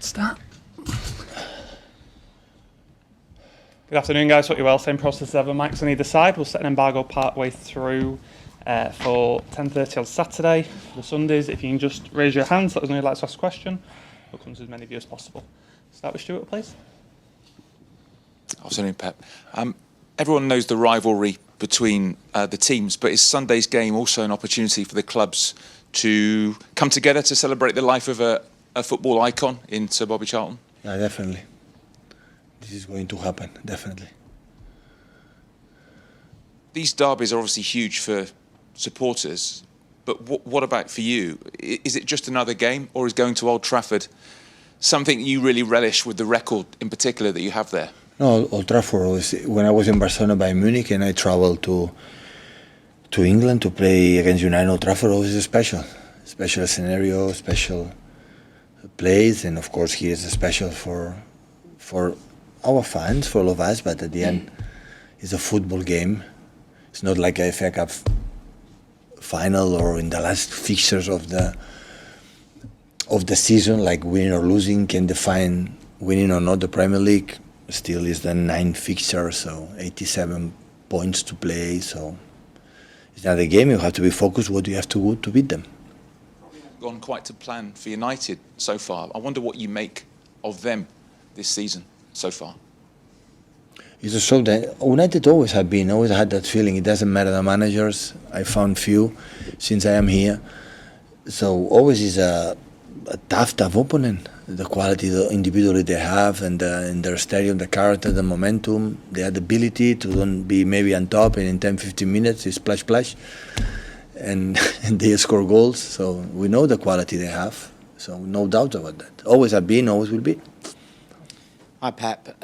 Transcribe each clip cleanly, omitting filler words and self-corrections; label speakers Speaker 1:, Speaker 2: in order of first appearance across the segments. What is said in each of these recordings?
Speaker 1: Start. Good afternoon, guys. Hope you're well. Same process as ever. Mics on either side. We'll set an embargo part way through for 10:30 on Saturday. For the Sundays, if you can just raise your hands, let us know you'd like to ask a question. We'll come to as many of you as possible. Start with Stuart, please.
Speaker 2: Afternoon, Pep. Everyone knows the rivalry between the teams, but is Sunday's game also an opportunity for the clubs to come together to celebrate the life of a football icon in Sir Bobby Charlton?
Speaker 3: Yeah, definitely. This is going to happen, definitely.
Speaker 2: These derbies are obviously huge for supporters, but what about for you? Is it just another game, or is going to Old Trafford something you really relish with the record in particular that you have there?
Speaker 3: No, Old Trafford was, when I was in Barcelona by Munich and I traveled to England to play against United. Old Trafford always is special scenario, special place, and of course here is special for our fans, for all of us. But at the end, it's a football game. It's not like a FA Cup final or in the last fixtures of the season, like winning or losing can define winning or not the Premier League. Still is the 9th fixture, so 87 points to play. So it's not a game. You have to be focused. What do you have to do to beat them?
Speaker 2: Gone quite to plan for United so far. I wonder what you make of them this season so far.
Speaker 3: It's a show that United always had that feeling. It doesn't matter the managers. I found few since I am here. So always is a tough opponent. The quality, the individually they have, and in their stadium, the character, the momentum, they had the ability to don't be maybe on top, and in 10-15 minutes it's splash, and they score goals. So we know the quality they have. So no doubt about that. Always have been, always will be.
Speaker 4: Hi, Pep.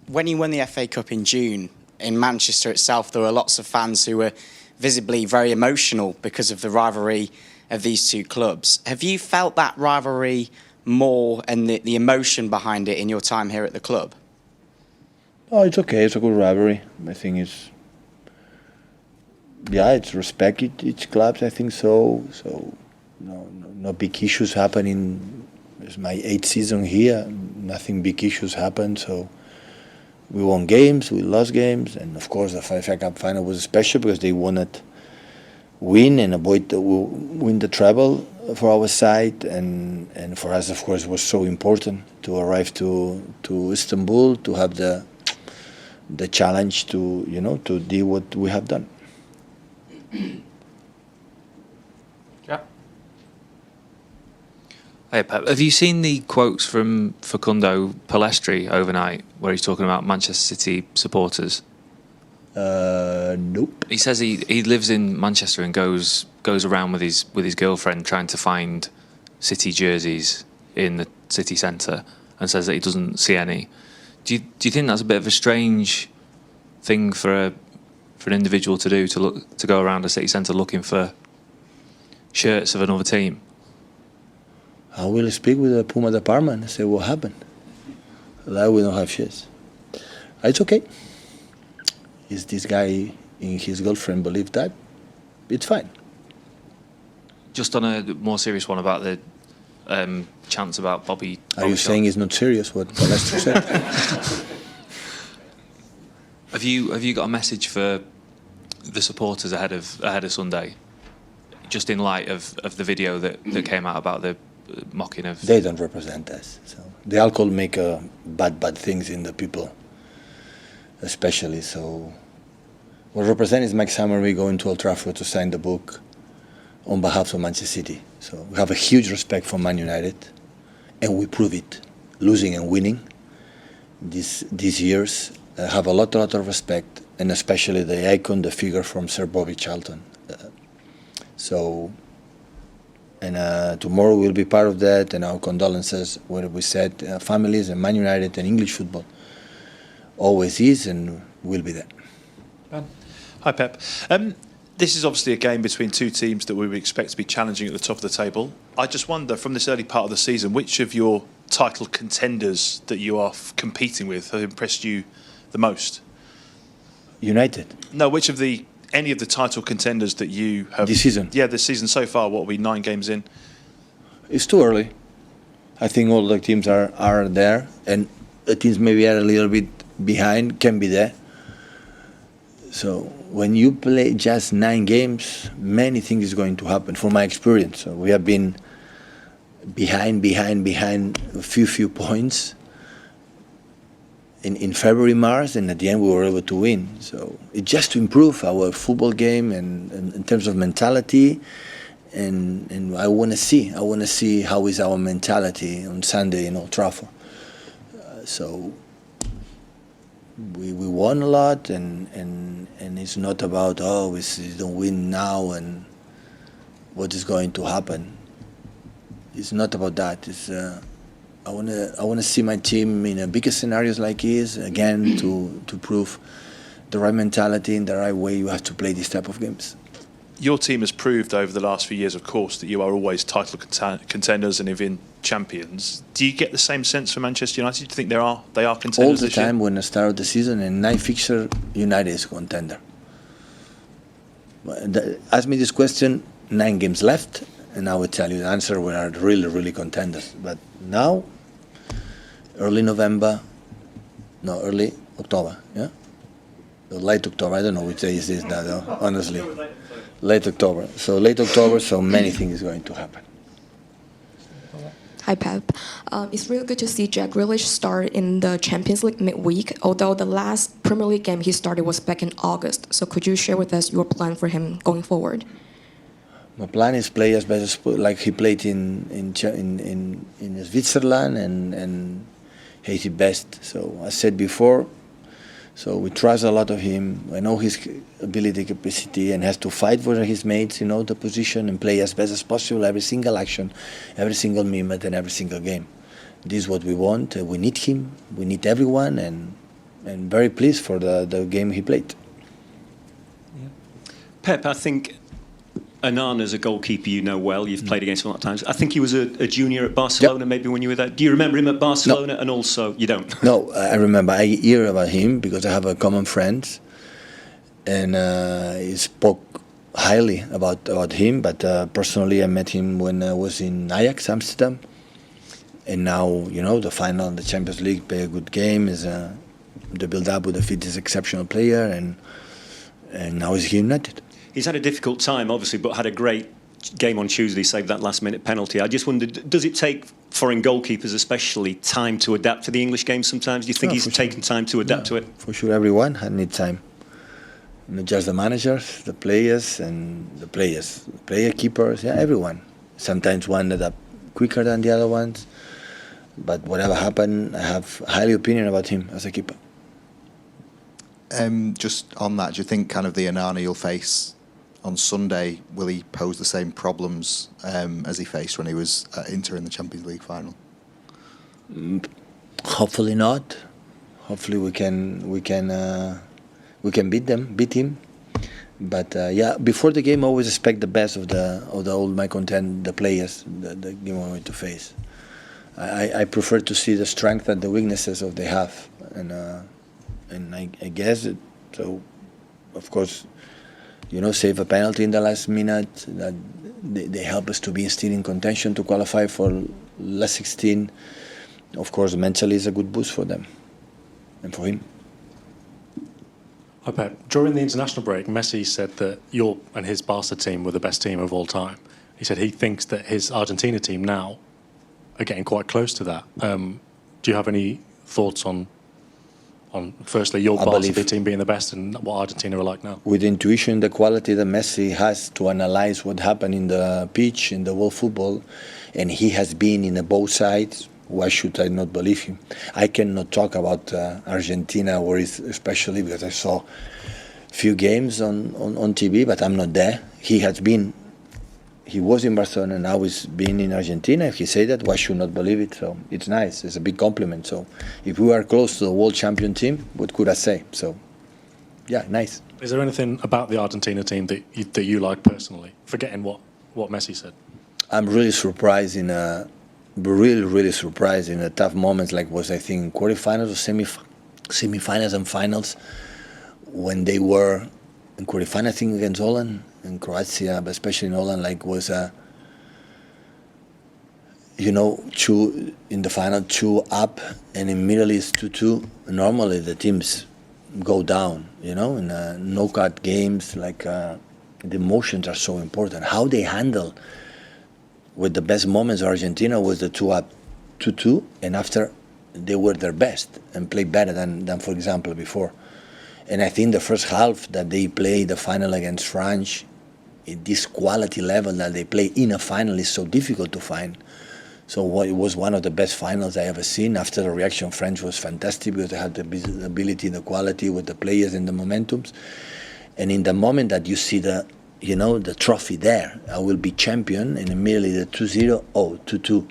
Speaker 4: When you won the FA Cup in June, in Manchester itself, there were lots of fans who were visibly very emotional because of the rivalry of these two clubs. Have you felt that rivalry more and the emotion behind it in your time here at the club?
Speaker 3: Oh, it's okay. It's a good rivalry. I think it's respect each clubs. I think so. So no big issues happening. It's my 8th season here. Nothing big issues happened. So we won games, we lost games, and of course the FA Cup final was special because they wanted win and win the treble for our side, and for us, of course, it was so important to arrive to Istanbul to have the challenge to do what we have done.
Speaker 1: Yeah.
Speaker 5: Hey Pep, have you seen the quotes from Facundo Pellistri overnight where he's talking about Manchester City supporters?
Speaker 3: Nope.
Speaker 5: He says he lives in Manchester and goes around with his girlfriend trying to find City jerseys in the city centre, and says that he doesn't see any. Do you think that's a bit of a strange thing for an individual to do, to go around a city centre looking for shirts of another team?
Speaker 3: I will speak with the Puma department and say what happened. That we don't have shirts. It's okay. Is this guy and his girlfriend believe that? It's fine.
Speaker 5: Just on a more serious one about the chants about Bobby.
Speaker 3: Are you saying it's not serious what Pellestri said?
Speaker 5: Have you got a message for the supporters ahead of Sunday? Just in light of the video that came out about the mocking of.
Speaker 3: They don't represent us. So the alcohol make bad things in the people. Especially, so what represent is Mike Summerby going to Old Trafford to sign the book on behalf of Manchester City. So we have a huge respect for Man United, and we prove it, losing and winning. These years have a lot of respect, and especially the icon, the figure from Sir Bobby Charlton. Tomorrow we'll be part of that, and our condolences, what we said, families and Man United and English football. Always is and will be there.
Speaker 6: Hi, Pep. This is obviously a game between two teams that we would expect to be challenging at the top of the table. I just wonder, from this early part of the season, which of your title contenders that you are competing with have impressed you the most?
Speaker 3: United.
Speaker 6: No, which of any of the title contenders that you have...
Speaker 3: This season?
Speaker 6: Yeah, this season so far. What are we, 9 games in?
Speaker 3: It's too early. I think all the teams are there, and the teams maybe are a little bit behind can be there. So when you play just 9 games, many things is going to happen. From my experience, so we have been behind a few points in February, March, and at the end we were able to win. So it's just to improve our football game and in terms of mentality. And I want to see how is our mentality on Sunday in Old Trafford. So we won a lot, and it's not about we don't win now and what is going to happen. It's not about that. It's I want to see my team in a bigger scenarios like this again to prove the right mentality and the right way you have to play these type of games.
Speaker 6: Your team has proved over the last few years, of course, that you are always title contenders and even champions. Do you get the same sense for Manchester United? Do you think they are contenders
Speaker 3: all the
Speaker 6: this year?
Speaker 3: time when I start the season and 9 fixture, United is a contender. Ask me this question 9 games left, and I will tell you the answer. We are really contenders. But now, early October, yeah, late October. I don't know which day is this now, honestly. Late October. So many things is going to happen.
Speaker 7: Hi, Pep. It's really good to see Jack Grealish start in the Champions League midweek, although the last Premier League game he started was back in August. So could you share with us your plan for him going forward?
Speaker 3: My plan is play as best as like he played in Switzerland and he did best. So I said before, so we trust a lot of him. I know his ability, capacity, and has to fight for his mates, the position, and play as best as possible every single action, every single minute, and every single game. This is what we want. We need him. We need everyone, and very pleased for the game he played.
Speaker 8: Yeah. Pep, I think Onana's a goalkeeper you know well. You've played against him a lot of times. I think he was a junior at Barcelona,
Speaker 3: Yep.
Speaker 8: maybe when you were there. Do you remember him at Barcelona?
Speaker 3: No.
Speaker 8: And also, you don't?
Speaker 3: No, I remember. I hear about him because I have a common friend, and he spoke highly about him. But personally, I met him when I was in Ajax Amsterdam, and now the final, the Champions League, play a good game. Is the build-up with the fit is exceptional player, and now he's here United.
Speaker 8: He's had a difficult time, obviously, but had a great game on Tuesday, saved that last-minute penalty. I just wondered, does it take foreign goalkeepers especially time to adapt to the English game sometimes? Do you think he's taken time to adapt to it?
Speaker 3: For sure, everyone needs time. Not just the managers, the players, player keepers, everyone. Sometimes one adapt quicker than the other ones. But whatever happened, I have highly opinion about him as a keeper.
Speaker 9: Just on that, do you think kind of the Onana you'll face on Sunday, will he pose the same problems as he faced when he was at Inter in the Champions League final?
Speaker 3: Hopefully not. Hopefully we can beat him. But before the game, I always expect the best of the players, the game I'm going to face. I prefer to see the strength and the weaknesses of they have, and I guess it, so. Of course, save a penalty in the last minute. That they help us to be still in contention to qualify for last 16. Of course, mentally is a good boost for them and for him.
Speaker 10: Hi, Pep. During the international break, Messi said that your and his Barca team were the best team of all time. He said he thinks that his Argentina team now are getting quite close to that. Do you have any thoughts on firstly your Barca team being the best and what Argentina are like now?
Speaker 3: With the intuition, the quality that Messi has to analyze what happened in the pitch, in the world football, and he has been in both sides, why should I not believe him? I cannot talk about Argentina, especially because I saw few games on TV, but I'm not there. He was in Barcelona, now he's been in Argentina. If he say that, why should not believe it? So it's nice. It's a big compliment. So if we are close to the world champion team, what could I say? So, yeah, nice.
Speaker 10: Is there anything about the Argentina team that you like personally, forgetting what Messi said?
Speaker 3: I'm really surprised really surprised in the tough moments like was, I think, quarterfinals or semifinals and finals when they were in quarterfinals, I think, against Holland and Croatia, but especially in Holland, like was two in the final, 2 up, and immediately it's 2-2. Normally the teams go down, in knockout games, like the emotions are so important. How they handle with the best moments of Argentina was the 2 up, 2-2, and after they were their best and played better than for example, before. And I think the first half that they played the final against France, in this quality level that they play in a final is so difficult to find. So it was one of the best finals I ever seen. After the reaction, French was fantastic because they had the ability, the quality with the players and the momentums. And in the moment that you see the trophy there, I will be champion, and immediately the 2-0, 2-2.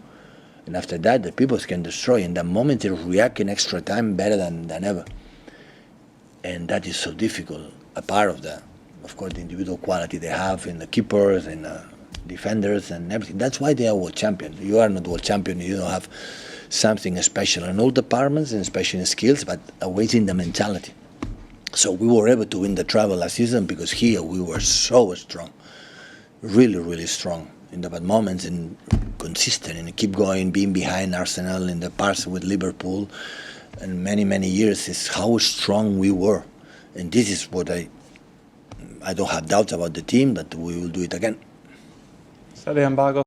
Speaker 3: And after that, the people can destroy. In that moment, they react in extra time better than ever. And that is so difficult. A part of the individual quality they have in the keepers and defenders and everything. That's why they are world champion. You are not world champion. You don't have something special in all departments, and especially in skills, but always in the mentality. So we were able to win the treble last season because here we were so strong, really, really strong in the bad moments and consistent and keep going, being behind Arsenal in the past with Liverpool, and many, many years is how strong we were. And this is what I don't have doubts about the team that we will do it again.
Speaker 1: Set the embargo